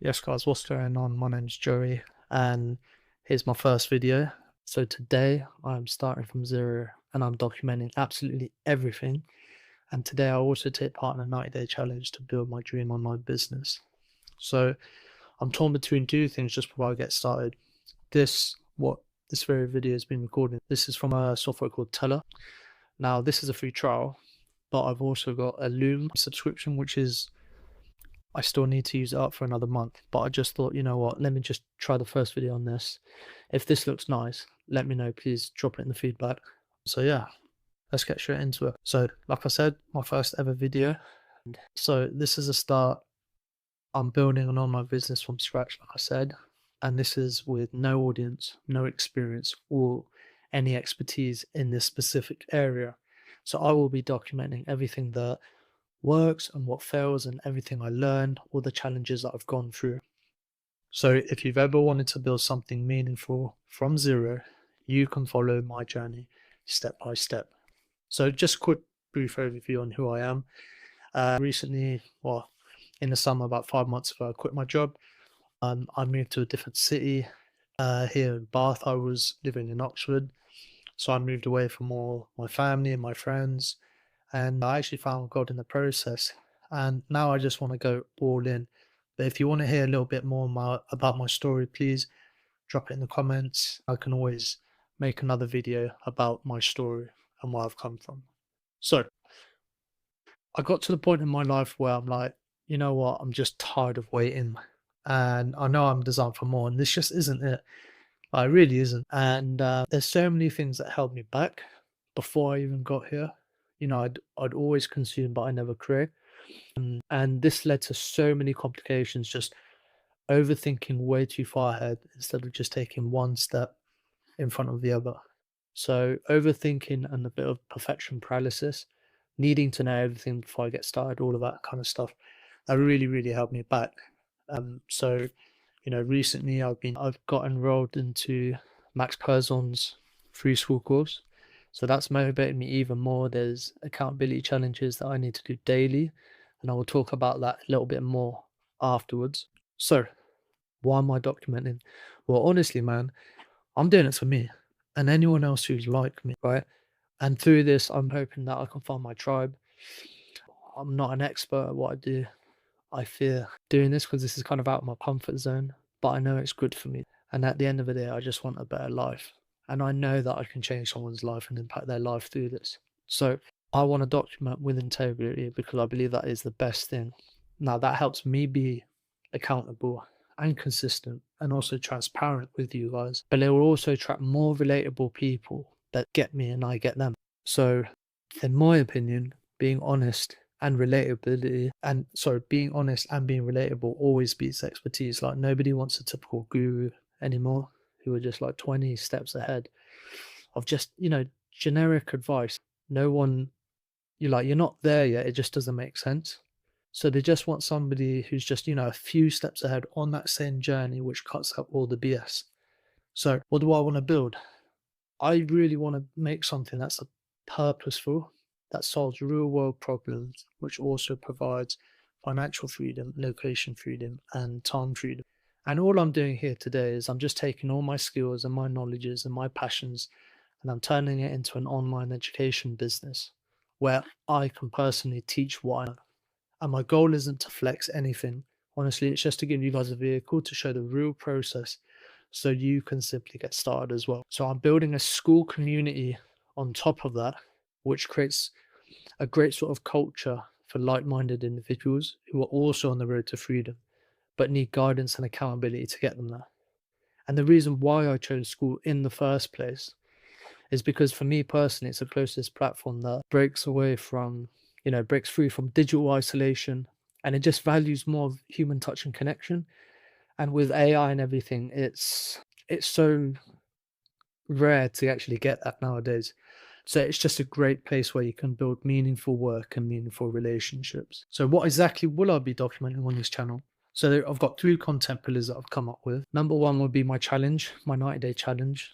Yes guys, what's going on? My name's Joey and here's my first video. So today I'm starting from zero and I'm documenting absolutely everything. And today I also take part in a 90-day challenge to build my dream online business. So I'm torn between two things just before I get started. This very video has been recorded. This is from a software called Teller. Now this is a free trial, but I've also got a Loom subscription, which is I still need to use it up for another month, but I just thought, you know what, let me just try the first video on this. If this looks nice, let me know, please drop it in the feedback. So yeah, let's get straight into it. So like I said, my first ever video. So this is a start. I'm building an online business from scratch, like I said, and this is with no audience, no experience, or any expertise in this specific area. So I will be documenting everything that works and what fails and everything I learned, all the challenges that I've gone through. So if you've ever wanted to build something meaningful from zero, you can follow my journey step by step. So just quick brief overview on who I am. Recently, well, in the summer, about 5 months ago, I quit my job. I moved to a different city. Here in Bath, I was living in Oxford. So I moved away from all my family and my friends, and I actually found God in the process. And now I just want to go all in. But if you want to hear a little bit more about my story, please drop it in the comments. I can always make another video about my story and where I've come from. So I got to the point in my life where I'm like, you know what, I'm just tired of waiting. And I know I'm designed for more, and this just isn't it. It really isn't. And there's so many things that held me back before I even got here. You know, I'd always consume, but I never create. And this led to so many complications, just overthinking way too far ahead instead of just taking one step in front of the other. So overthinking and a bit of perfection paralysis, needing to know everything before I get started, all of that kind of stuff, that really, really held me back. So, you know, recently I've got enrolled into Max Pearson's free Skool course. So that's motivated me even more. There's accountability challenges that I need to do daily, and I will talk about that a little bit more afterwards. So, why am I documenting? Well, honestly, man, I'm doing it for me and anyone else who's like me, right? And through this, I'm hoping that I can find my tribe. I'm not an expert at what I do. I fear doing this because this is kind of out of my comfort zone, but I know it's good for me. And at the end of the day, I just want a better life. And I know that I can change someone's life and impact their life through this. So I want to document with integrity because I believe that is the best thing. Now, that helps me be accountable and consistent and also transparent with you guys. But it will also attract more relatable people that get me and I get them. So, in my opinion, being honest and relatability and sorry, being honest and being relatable always beats expertise. Like nobody wants a typical guru anymore who are just like 20 steps ahead of just, you know, generic advice. No one, you're not there yet. It just doesn't make sense. So they just want somebody who's just, you know, a few steps ahead on that same journey, which cuts out all the BS. So what do I want to build? I really want to make something that's purposeful, that solves real world problems, which also provides financial freedom, location freedom, and time freedom. And all I'm doing here today is I'm just taking all my skills and my knowledges and my passions and I'm turning it into an online education business where I can personally teach what I know. And my goal isn't to flex anything. Honestly, it's just to give you guys a vehicle to show the real process so you can simply get started as well. So I'm building a Skool community on top of that, which creates a great sort of culture for like-minded individuals who are also on the road to freedom, but need guidance and accountability to get them there. And the reason why I chose Skool in the first place is because for me personally, it's the closest platform that breaks away from, you know, breaks free from digital isolation, and it just values more of human touch and connection. And with AI and everything, it's so rare to actually get that nowadays. So it's just a great place where you can build meaningful work and meaningful relationships. So what exactly will I be documenting on this channel? So I've got 3 content pillars that I've come up with. Number 1 would be my challenge, my 90-day challenge,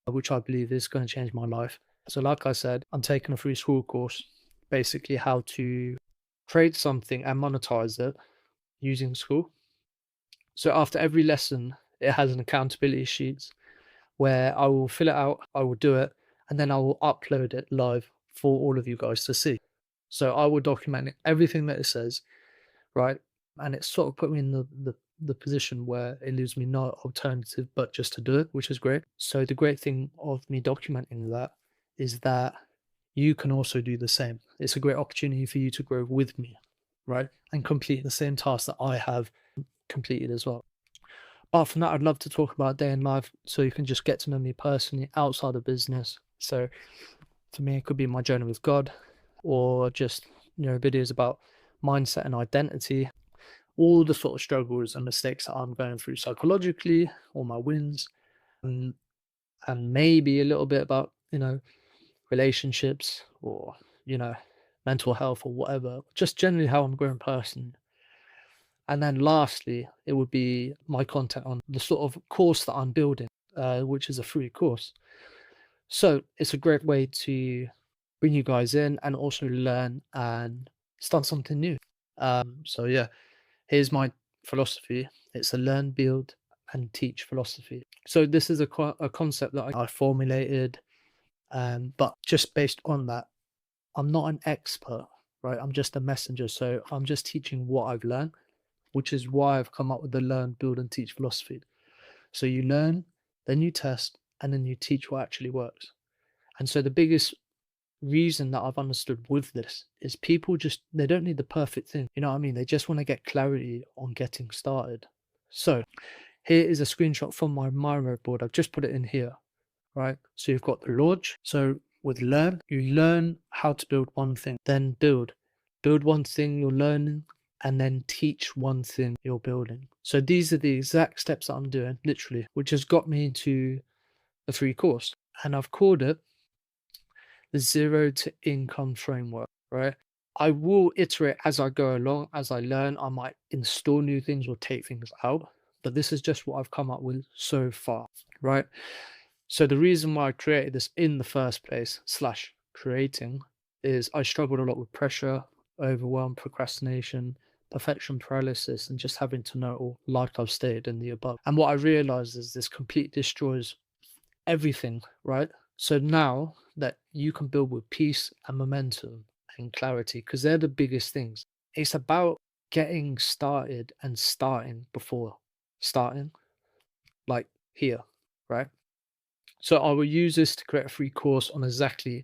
which I believe is going to change my life. So like I said, I'm taking a free Skool course, basically how to create something and monetize it using Skool. So after every lesson, it has an accountability sheet where I will fill it out, I will do it, and then I will upload it live for all of you guys to see. So I will document everything that it says, right? And it sort of put me in the position where it leaves me no alternative but just to do it, which is great. So the great thing of me documenting that is that you can also do the same. It's a great opportunity for you to grow with me, right? And complete the same task that I have completed as well. Apart from that, I'd love to talk about day in life so you can just get to know me personally outside of business. So for me, it could be my journey with God, or just, videos about mindset and identity, all the sort of struggles and mistakes that I'm going through psychologically, all my wins, and, and maybe a little bit about, relationships, or, mental health, or whatever, just generally how I'm growing personally. And then lastly, it would be my content on the sort of course that I'm building, which is a free course. So it's a great way to bring you guys in and also learn and start something new. So yeah, here's my philosophy. It's a learn, build, and teach philosophy. So this is a concept that I formulated, but just based on that, I'm not an expert, right? I'm just a messenger. So I'm just teaching what I've learned, which is why I've come up with the learn, build, and teach philosophy. So you learn, then you test, and then you teach what actually works. And so the biggest reason that I've understood with this is people they don't need the perfect thing. You know what I mean? They just want to get clarity on getting started. So here is a screenshot from my Miro board. I've just put it in here, right? So you've got the launch. So with learn, you learn how to build one thing, then build one thing you're learning, and then teach one thing you're building. So these are the exact steps that I'm doing, literally, which has got me into a free course. And I've called it the zero to income framework, right? I will iterate as I go along, as I learn. I might install new things or take things out, but this is just what I've come up with so far, right? So the reason why I created this in the first place, slash creating, is I struggled a lot with pressure, overwhelm, procrastination, perfection paralysis, and just having to know it all, like I've stated in the above. And what I realized is this completely destroys everything, right? So now that you can build with peace and momentum and clarity, because they're the biggest things, it's about getting started and starting before starting, like here, right? So I will use this to create a free course on exactly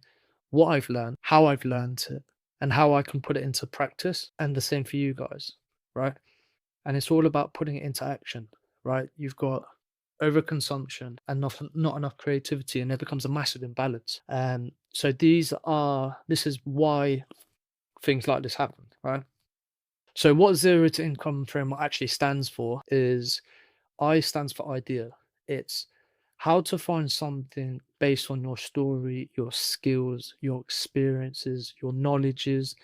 what I've learned, how I've learned it, and how I can put it into practice. And the same for you guys, right? And it's all about putting it into action, right? You've got overconsumption and not enough creativity, and there becomes a massive imbalance. So this is why things like this happen, right? So what zero to income framework actually stands for is I stands for idea. It's how to find something based on your story, your skills, your experiences, your knowledges,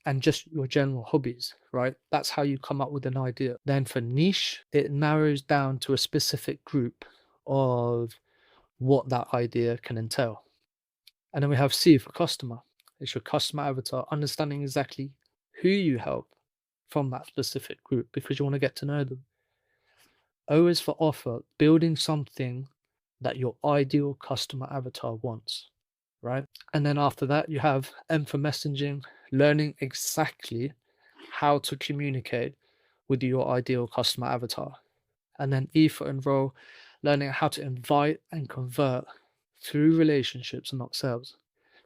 and just your general hobbies, right? That's how you come up with an idea. Then for niche, it narrows down to a specific group of what that idea can entail. And then we have C for customer. It's your customer avatar, understanding exactly who you help from that specific group because you want to get to know them. O is for offer, building something that your ideal customer avatar wants, right? And then after that, you have M for messaging, learning exactly how to communicate with your ideal customer avatar. And then E for enroll, learning how to invite and convert through relationships and not sales.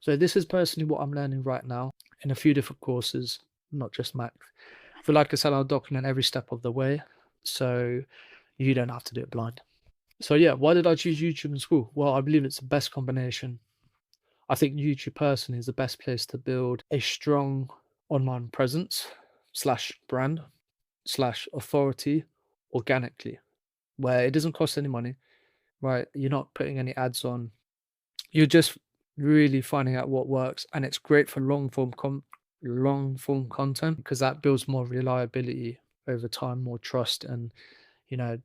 So this is personally what I'm learning right now in a few different courses, not just Mac. But like I said, I'll document every step of the way, so you don't have to do it blind. So yeah, why did I choose YouTube and Skool? Well, I believe it's the best combination. I think YouTube personally is the best place to build a strong online presence slash brand slash authority organically, where it doesn't cost any money, right? You're not putting any ads on. You're just really finding out what works, and it's great for long form content because that builds more reliability over time, more trust, and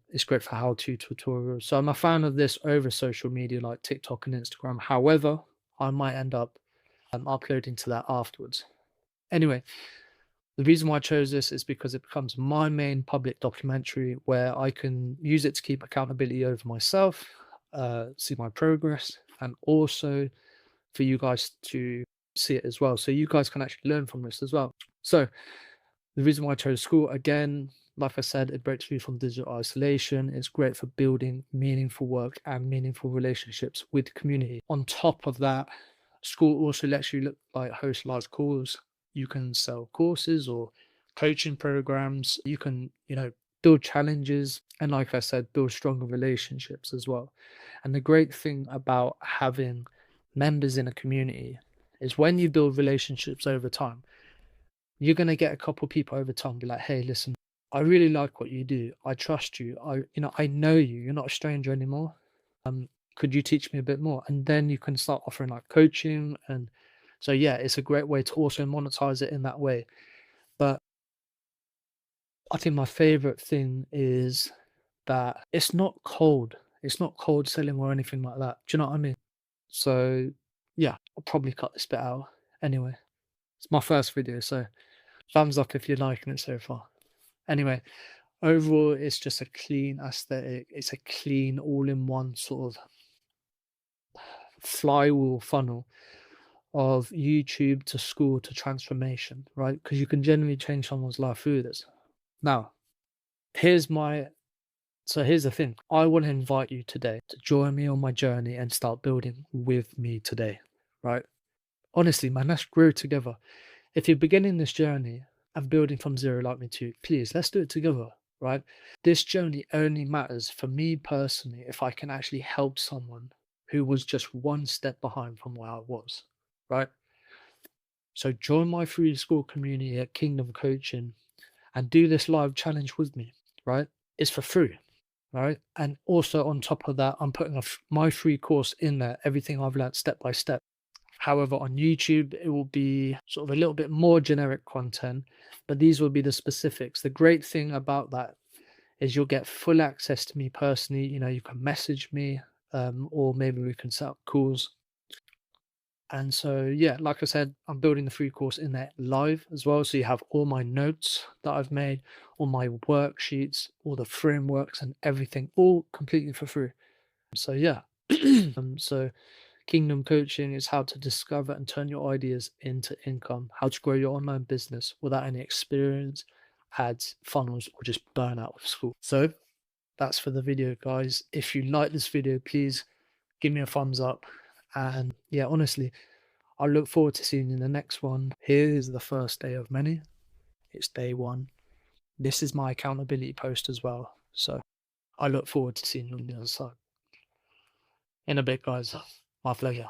it's great for how-to tutorials. So I'm a fan of this over social media like TikTok and Instagram. However, I might end up uploading to that afterwards. Anyway, The reason why I chose this is because it becomes my main public documentary where I can use it to keep accountability over myself, see my progress, and also for you guys to see it as well. So you guys can actually learn from this as well. So the reason why I chose Skool, again, like I said, it breaks free from digital isolation. It's great for building meaningful work and meaningful relationships with the community. On top of that, Skool also lets you host live calls. You can sell courses or coaching programs. You can, build challenges, and like I said, build stronger relationships as well. And the great thing about having members in a community is when you build relationships over time, you're going to get a couple people over time be like, hey, listen, I really like what you do. I trust you. I know you. You're not a stranger anymore. Could you teach me a bit more? And then you can start offering like coaching. And so, yeah, it's a great way to also monetize it in that way. But I think my favorite thing is that it's not cold. It's not cold selling or anything like that. Do you know what I mean? So, yeah, I'll probably cut this bit out anyway. It's my first video, so thumbs up if you're liking it so far. Anyway, overall, it's just a clean aesthetic. It's a clean, all-in-one sort of flywheel funnel of YouTube to Skool to transformation, right? Because you can generally change someone's life through this. Now, here's the thing. I want to invite you today to join me on my journey and start building with me today, right? Honestly, man, let's grow together. If you're beginning this journey and building from zero like me too, please, let's do it together, right? This journey only matters for me personally if I can actually help someone who was just one step behind from where I was, right? So join my free Skool community at Kingdom Coaching and do this live challenge with me, right? It's for free, right? And also on top of that, I'm putting my free course in there, everything I've learned step by step. However, on YouTube, it will be sort of a little bit more generic content, but these will be the specifics. The great thing about that is you'll get full access to me personally. You can message me, or maybe we can set up calls. And so, yeah, like I said, I'm building the free course in there live as well. So you have all my notes that I've made, all my worksheets, all the frameworks and everything, all completely for free. So, yeah. So Kingdom Coaching is how to discover and turn your ideas into income, how to grow your online business without any experience, ads, funnels, or just burnout with Skool. So that's for the video, guys. If you like this video, please give me a thumbs up. And yeah, honestly, I look forward to seeing you in the next one. Here is the first day of many. It's day one. This is my accountability post as well. So I look forward to seeing you on the other side. In a bit, guys. My pleasure.